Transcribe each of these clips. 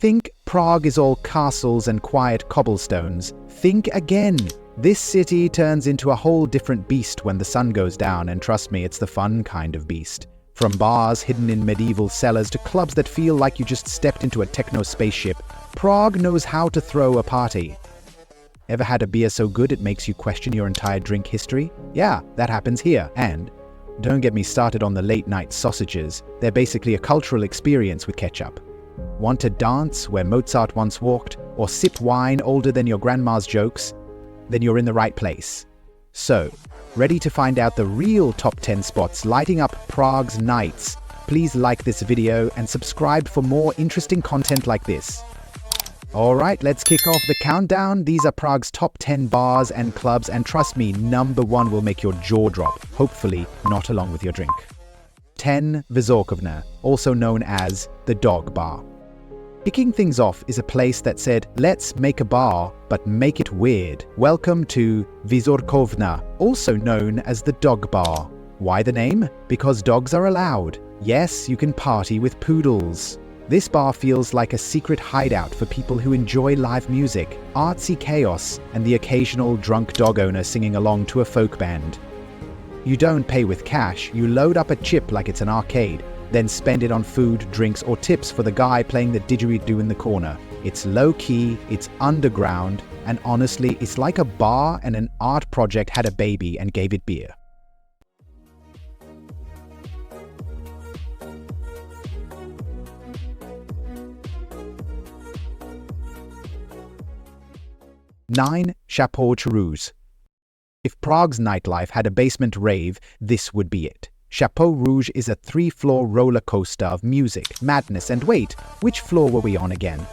Think Prague is all castles and quiet cobblestones. Think again. This city turns into a whole different beast when the sun goes down, and trust me, it's the fun kind of beast. From bars hidden in medieval cellars to clubs that feel like you just stepped into a techno spaceship, Prague knows how to throw a party. Ever had a beer so good it makes you question your entire drink history? Yeah, that happens here. And don't get me started on the late-night sausages. They're basically a cultural experience with ketchup. Want to dance where Mozart once walked, or sip wine older than your grandma's jokes? Then you're in the right place. So, ready to find out the real top 10 spots lighting up Prague's nights? Please like this video and subscribe for more interesting content like this. Alright, let's kick off the countdown. These are Prague's top 10 bars and clubs, and trust me, number 1 will make your jaw drop. Hopefully, not along with your drink. 10. Vizorovna, also known as the Dog Bar. Kicking things off is a place that said, let's make a bar, but make it weird. Welcome to Vizorovna, also known as the Dog Bar. Why the name? Because dogs are allowed. Yes, you can party with poodles. This bar feels like a secret hideout for people who enjoy live music, artsy chaos, and the occasional drunk dog owner singing along to a folk band. You don't pay with cash, you load up a chip like it's an arcade, then spend it on food, drinks, or tips for the guy playing the didgeridoo in the corner. It's low-key, it's underground, and honestly, it's like a bar and an art project had a baby and gave it beer. Nine. Chapeau Rouge. If Prague's nightlife had a basement rave, this would be it. Chapeau Rouge is a 3-floor roller coaster of music, madness, and wait, which floor were we on again?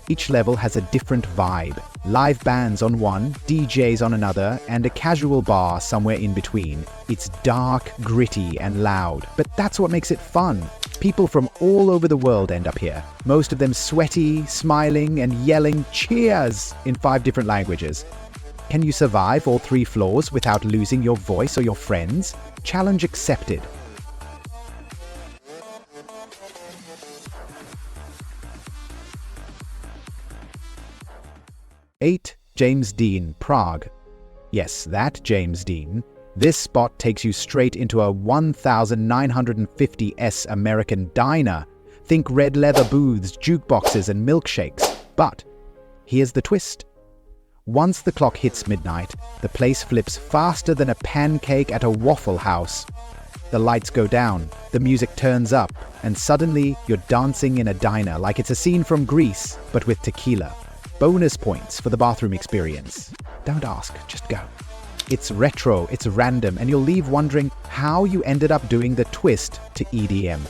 Each level has a different vibe. Live bands on one, DJs on another, and a casual bar somewhere in between. It's dark, gritty, and loud, but that's what makes it fun. People from all over the world end up here. Most of them sweaty, smiling, and yelling cheers in 5 different languages. Can you survive all 3 floors without losing your voice or your friends? Challenge accepted. Eight. James Dean, Prague. Yes, that James Dean. This spot takes you straight into a 1950s American diner. Think red leather booths, jukeboxes, and milkshakes. But here's the twist. Once the clock hits midnight, the place flips faster than a pancake at a Waffle House. The lights go down, the music turns up, and suddenly you're dancing in a diner like it's a scene from Greece, but with tequila. Bonus points for the bathroom experience. Don't ask, just go. It's retro, it's random, and you'll leave wondering how you ended up doing the twist to EDM.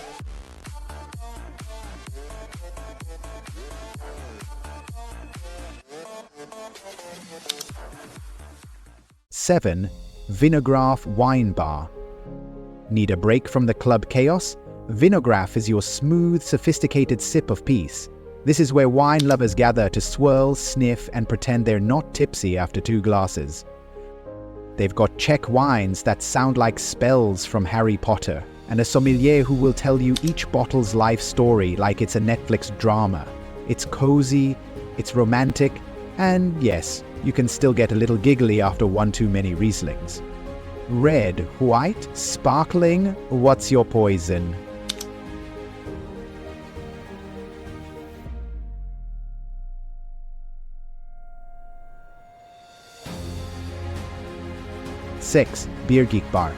Seven. Vinegraph Wine Bar. Need a break from the club chaos? Vinegraph is your smooth, sophisticated sip of peace. This is where wine lovers gather to swirl, sniff, and pretend they're not tipsy after 2 glasses. They've got Czech wines that sound like spells from Harry Potter, and a sommelier who will tell you each bottle's life story like it's a Netflix drama. It's cozy, it's romantic, and yes, you can still get a little giggly after 1 too many Rieslings. Red, white, sparkling, what's your poison? Six. Beer Geek Bar.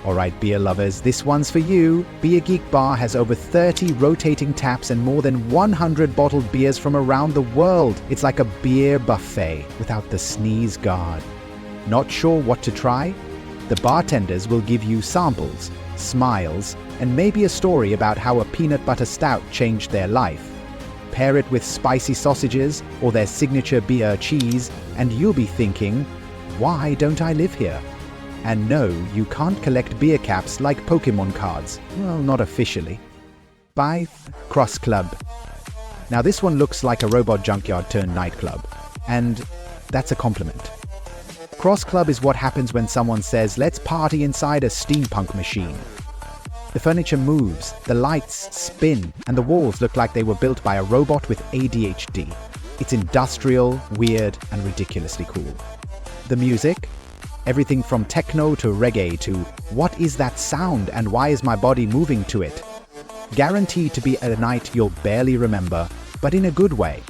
Alright beer lovers, this one's for you. Beer Geek Bar has over 30 rotating taps and more than 100 bottled beers from around the world. It's like a beer buffet without the sneeze guard. Not sure what to try? The bartenders will give you samples, smiles, and maybe a story about how a peanut butter stout changed their life. Pair it with spicy sausages or their signature beer cheese, and you'll be thinking, why don't I live here? And no, you can't collect beer caps like Pokemon cards. Well, not officially. 5. Cross Club. Now this one looks like a robot junkyard turned nightclub. And that's a compliment. Cross Club is what happens when someone says, let's party inside a steampunk machine. The furniture moves, the lights spin, and the walls look like they were built by a robot with ADHD. It's industrial, weird, and ridiculously cool. The music? Everything from techno to reggae to what is that sound and why is my body moving to it? Guaranteed to be a night you'll barely remember, but in a good way.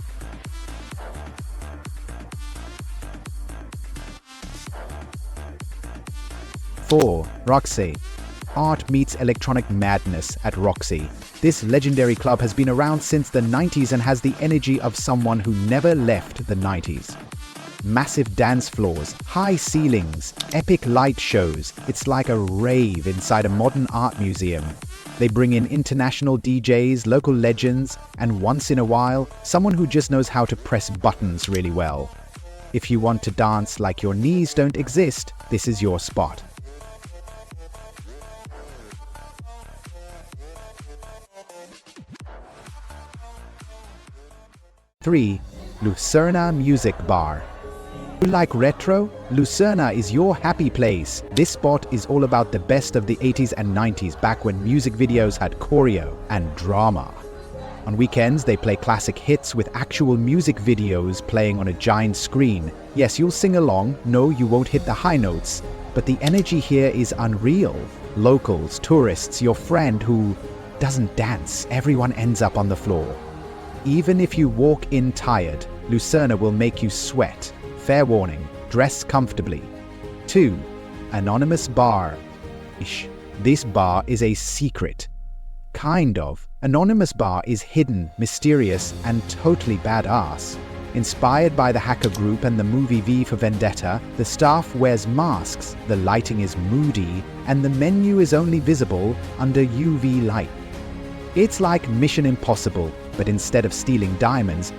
4. Roxy. Art meets electronic madness at Roxy. This legendary club has been around since the 90s and has the energy of someone who never left the 90s. Massive dance floors, high ceilings, epic light shows. It's like a rave inside a modern art museum. They bring in international DJs, local legends, and once in a while, someone who just knows how to press buttons really well. If you want to dance like your knees don't exist, this is your spot. 3. Lucerna Music Bar. You like retro? Lucerna is your happy place. This spot is all about the best of the 80s and 90s, back when music videos had choreo and drama. On weekends, they play classic hits with actual music videos playing on a giant screen. Yes, you'll sing along. No, you won't hit the high notes. But the energy here is unreal. Locals, tourists, your friend who doesn't dance, everyone ends up on the floor. Even if you walk in tired, Lucerna will make you sweat. Fair warning, dress comfortably. 2. Anonymous Bar. This bar is a secret. Kind of. Anonymous Bar is hidden, mysterious, and totally badass. Inspired by the hacker group and the movie V for Vendetta, the staff wears masks, the lighting is moody, and the menu is only visible under UV light. It's like Mission Impossible, but instead of stealing diamonds,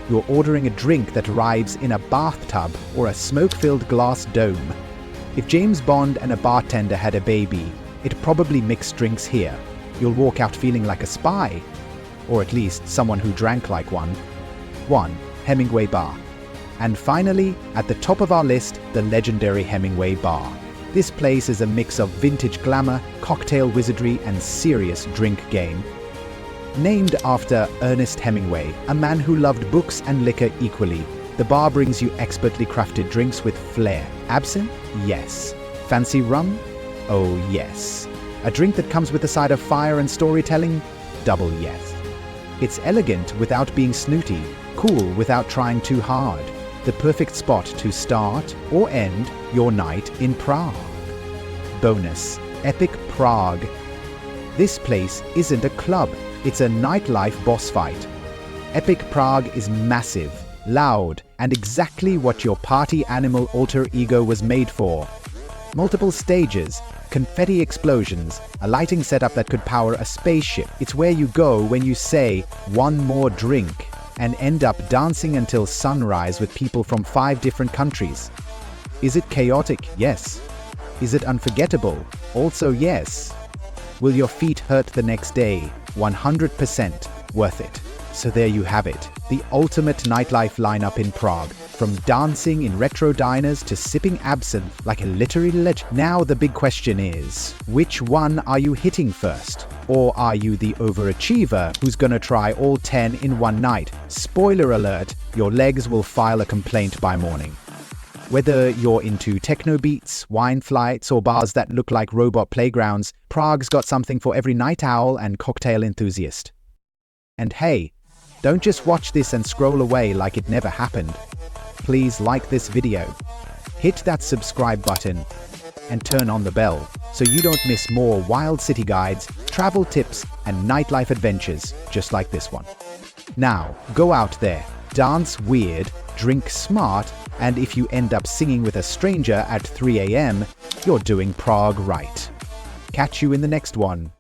you're ordering a drink that arrives in a bathtub or a smoke-filled glass dome. If James Bond and a bartender had a baby, it'd probably mix drinks here. You'll walk out feeling like a spy, or at least someone who drank like one. 1. Hemingway Bar. And finally, at the top of our list, the legendary Hemingway Bar. This place is a mix of vintage glamour, cocktail wizardry, and serious drink game. Named after Ernest Hemingway, a man who loved books and liquor equally, the bar brings you expertly crafted drinks with flair. Absinthe? Yes. Fancy rum? Oh yes. A drink that comes with a side of fire and storytelling? Double yes. It's elegant without being snooty, cool without trying too hard. The perfect spot to start or end your night in Prague. Bonus: Epic Prague. This place isn't a club, it's a nightlife boss fight. Epic Prague is massive, loud, and exactly what your party animal alter ego was made for. Multiple stages, confetti explosions, a lighting setup that could power a spaceship. It's where you go when you say, "one more drink," and end up dancing until sunrise with people from 5 different countries. Is it chaotic? Yes. Is it unforgettable? Also yes. Will your feet hurt the next day? 100% worth it. So there you have it, the ultimate nightlife lineup in Prague. From dancing in retro diners to sipping absinthe like a literary legend. Now the big question is, which one are you hitting first? Or are you the overachiever who's gonna try all 10 in one night? Spoiler alert, your legs will file a complaint by morning. Whether you're into techno beats, wine flights, or bars that look like robot playgrounds, Prague's got something for every night owl and cocktail enthusiast. And hey, don't just watch this and scroll away like it never happened. Please like this video, hit that subscribe button, and turn on the bell so you don't miss more wild city guides, travel tips, and nightlife adventures just like this one. Now, go out there, dance weird, drink smart, and if you end up singing with a stranger at 3 a.m., you're doing Prague right. Catch you in the next one.